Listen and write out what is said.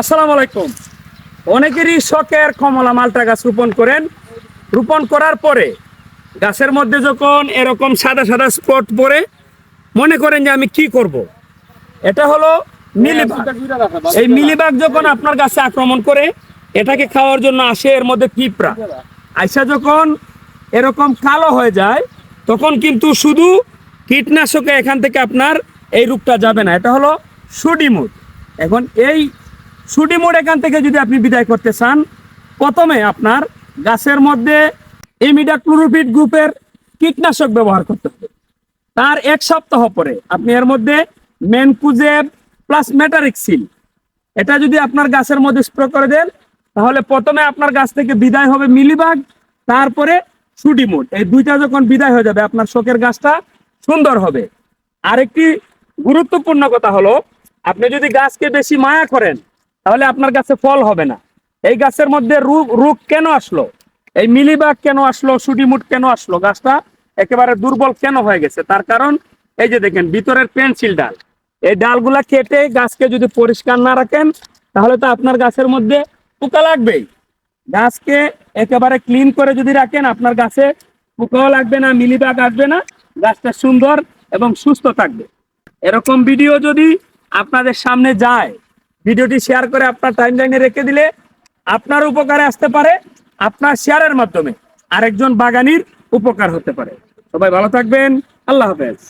আসসালামু আলাইকুম। অনেকেরই শখের কমলা মালটা গাছ রোপণ করেন। রোপণ করার পরে গাছের মধ্যে যখন এরকম সাদা সাদা স্পট পড়ে মনে করেন যে আমি কি করব। এটা হলো মিলিবাগ। এই মিলিবাগ যখন আপনার গাছে আক্রমণ করে এটাকে খাওয়ার জন্য আসে, এর মধ্যে পিঁপড়া আইসা যখন এরকম কালো হয়ে যায় তখন কিন্তু শুধু কীটনাশকে এখান থেকে আপনার এই রোগটা যাবে না। এটা হলো সুডিমুড। এখন এই সুডিমুড এখান থেকে যদি আপনি বিদায় করতে চান, প্রথমে আপনার গাছের মধ্যে ইমিডাক্লোরোপিড গ্রুপের কীটনাশক ব্যবহার করতে হবে। তার এক সপ্তাহ পরে আপনি এর মধ্যে ম্যানকুজেব প্লাস মেটারিক্সিল এটা যদি আপনার গাছের মধ্যে স্প্রে করে দেন, তাহলে প্রথমে আপনার গাছ থেকে বিদায় হবে মিলিবাগ, তারপরে সুডিমুড। এই দুইটা যখন বিদায় হয়ে যাবে আপনার শখের গাছটা সুন্দর হবে। আরেকটি গুরুত্বপূর্ণ কথা হলো, আপনি যদি গাছকে বেশি মায়া করেন তাহলে আপনার গাছে ফল হবে না। এই গাছের মধ্যে রোগ কেন আসলো, এই মিলিবাগ কেন আসলো, সুডিমুড কেন আসলো, গাছটা একেবারে দুর্বল কেন হয়ে গেছে, তার কারণ এই যে দেখেন ভিতরের পেন্সিল ডাল, এই ডালগুলা কেটে গাছকে যদি পরিষ্কার না রাখেন তাহলে তো আপনার গাছের মধ্যে পোকা লাগবেই। গাছকে একেবারে ক্লিন করে যদি রাখেন আপনার গাছে পোকাও লাগবে না, মিলিবাগ আসবে না, গাছটা সুন্দর এবং সুস্থ থাকবে। এরকম ভিডিও যদি আপনাদের সামনে যায়, ভিডিওটি শেয়ার করে আপনার টাইমলাইনে রেখে দিলে আপনার উপকারে আসতে পারে, আপনার শেয়ারের মাধ্যমে আরেকজন বাগানির উপকার হতে পারে। সবাই ভালো থাকবেন। আল্লাহ হাফেজ।